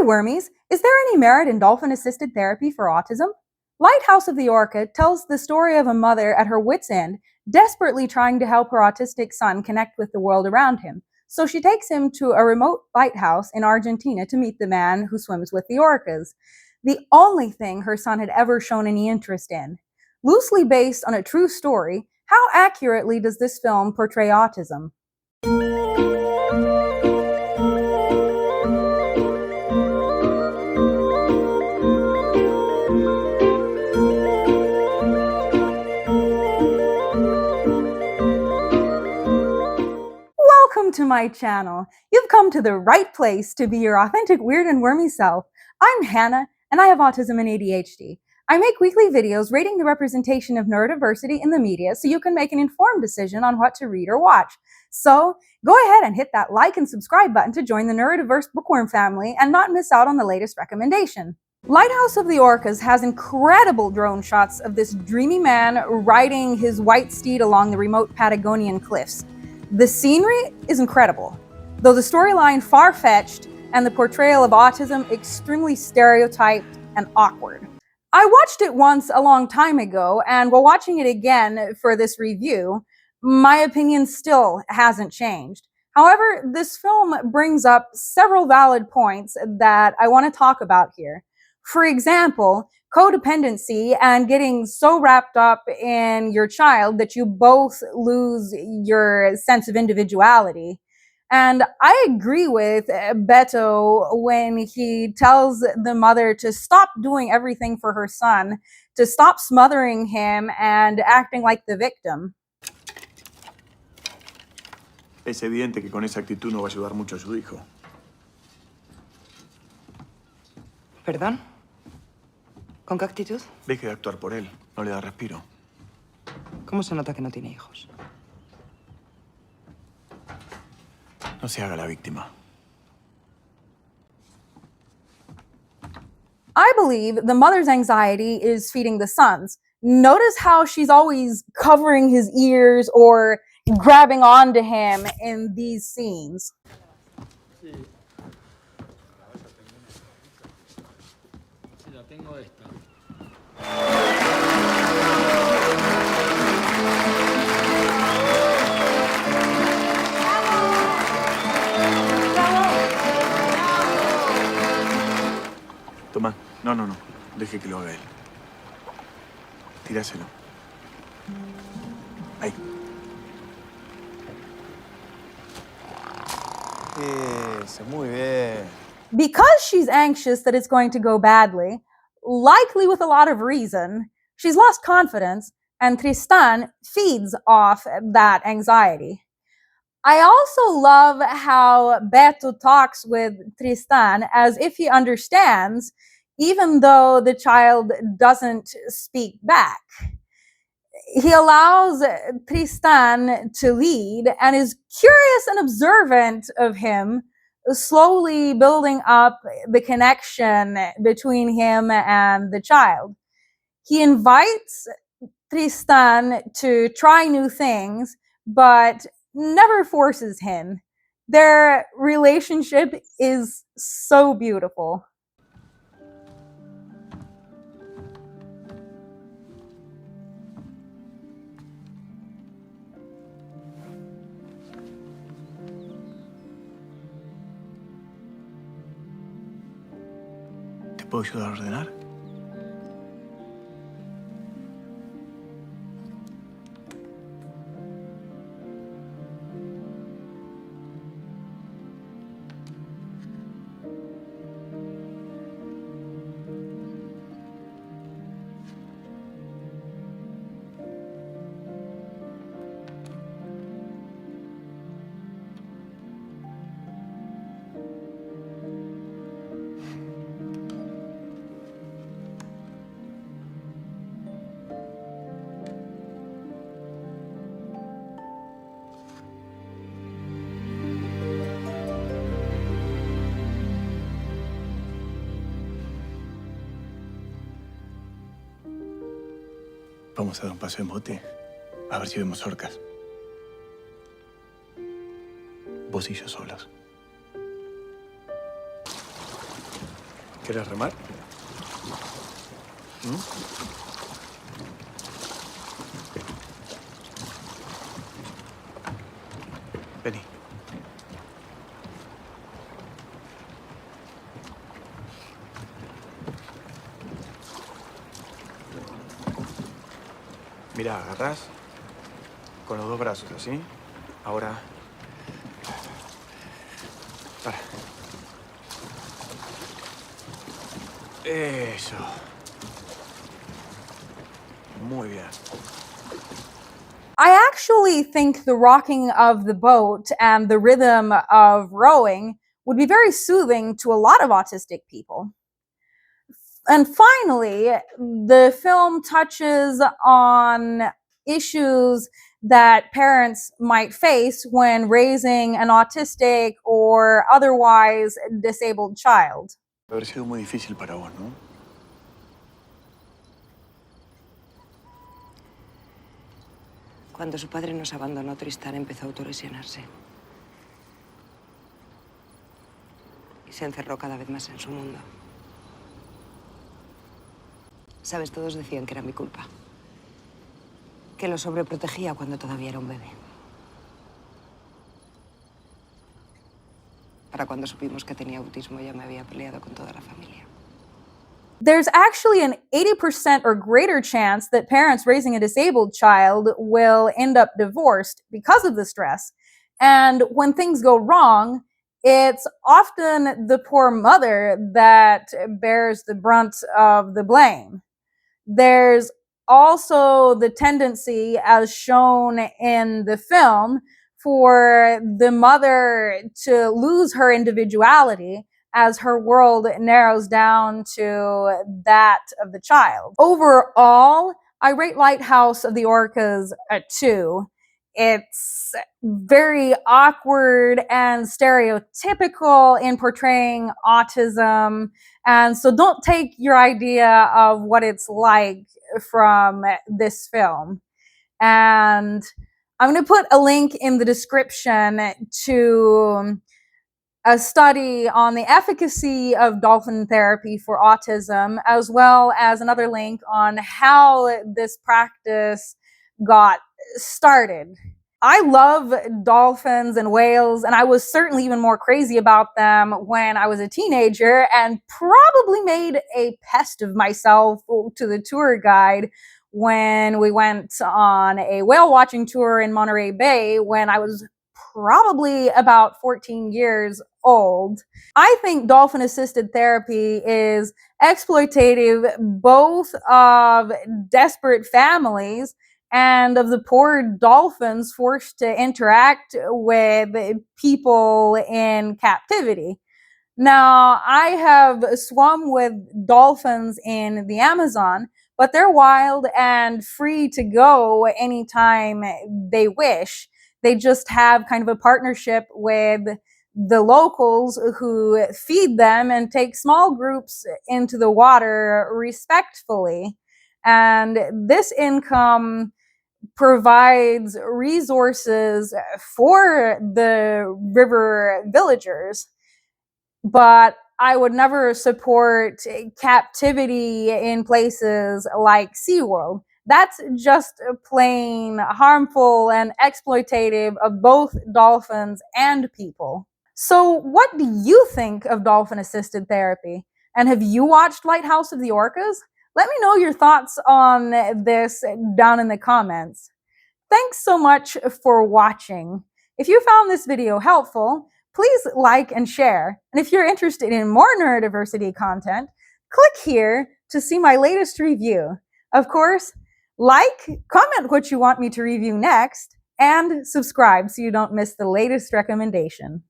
Hi, Wormies! Is there any merit in dolphin-assisted therapy for autism? Lighthouse of the Orca tells the story of a mother at her wits' end, desperately trying to help her autistic son connect with the world around him. So she takes him to a remote lighthouse in Argentina to meet the man who swims with the orcas, the only thing her son had ever shown any interest in. Loosely based on a true story, how accurately does this film portray autism? Welcome to my channel. You've come to the right place to be your authentic weird and wormy self. I'm Hannah, and I have autism and ADHD. I make weekly videos rating the representation of neurodiversity in the media so you can make an informed decision on what to read or watch. So, go ahead and hit that like and subscribe button to join the neurodiverse bookworm family and not miss out on the latest recommendation. Lighthouse of the Orcas has incredible drone shots of this dreamy man riding his white steed along the remote Patagonian cliffs. The scenery is incredible, though the storyline far-fetched and the portrayal of autism extremely stereotyped and awkward. I watched it once a long time ago, and while watching it again for this review, my opinion still hasn't changed. However, this film brings up several valid points that I want to talk about here. For example, codependency and getting so wrapped up in your child that you both lose your sense of individuality. And I agree with Beto when he tells the mother to stop doing everything for her son, to stop smothering him and acting like the victim. Es evidente que con esa actitud no va a ayudar mucho a su hijo. ¿Perdón? ¿Con qué actitud? Deje de actuar por él. No le da respiro. ¿Cómo se nota que no tiene hijos? No se haga la víctima. I believe the mother's anxiety is feeding the son's. Notice how she's always covering his ears or grabbing onto him in these scenes. Toma. No. Deje que lo haga él. Tíraselo. Ahí. Eso, muy bien. Because she's anxious that it's going to go badly, likely with a lot of reason, she's lost confidence, and Tristan feeds off that anxiety. I also love how Beto talks with Tristan as if he understands, even though the child doesn't speak back. He allows Tristan to lead and is curious and observant of him, slowly building up the connection between him and the child. He invites Tristan to try new things, but never forces him. Their relationship is so beautiful. ¿Te puedo ayudar a ordenar? Vamos a dar un paseo en bote. A ver si vemos orcas. Vos y yo solos. ¿Quieres remar? Vení. Mira, agarrás con los dos brazos, ¿así? Ahora... Para. Eso. Muy bien. I actually think the rocking of the boat and the rhythm of rowing would be very soothing to a lot of autistic people. And finally, the film touches on issues that parents might face when raising an autistic or otherwise disabled child. Debe haber sido muy difícil para vos, ¿no? Cuando su padre nos abandonó, Tristán empezó a autolesionarse. Y se encerró cada vez más en su mundo. Sabes, todos decían que era mi culpa. Que lo sobreprotegía cuando todavía era un bebé. Para cuando supimos que tenía autismo, ya me había peleado con toda la familia. There's actually an 80% or greater chance that parents raising a disabled child will end up divorced because of the stress. And when things go wrong, it's often the poor mother that bears the brunt of the blame. There's also the tendency, as shown in the film, for the mother to lose her individuality as her world narrows down to that of the child. Overall, I rate Lighthouse of the Orcas a 2. It's very awkward and stereotypical in portraying autism. And so don't take your idea of what it's like from this film. And I'm going to put a link in the description to a study on the efficacy of dolphin therapy for autism, as well as another link on how this practice got started. I love dolphins and whales, and I was certainly even more crazy about them when I was a teenager, and probably made a pest of myself to the tour guide when we went on a whale watching tour in Monterey Bay when I was probably about 14 years old. I think dolphin-assisted therapy is exploitative both of desperate families and of the poor dolphins forced to interact with people in captivity. Now, I have swum with dolphins in the Amazon, but they're wild and free to go anytime they wish. They just have kind of a partnership with the locals who feed them and take small groups into the water respectfully. And this income provides resources for the river villagers. But I would never support captivity in places like SeaWorld. That's just plain harmful and exploitative of both dolphins and people. So what do you think of dolphin-assisted therapy? And have you watched Lighthouse of the Orcas? Let me know your thoughts on this down in the comments. Thanks so much for watching. If you found this video helpful, please like and share. And if you're interested in more neurodiversity content, click here to see my latest review. Of course, like, comment what you want me to review next, and subscribe so you don't miss the latest recommendation.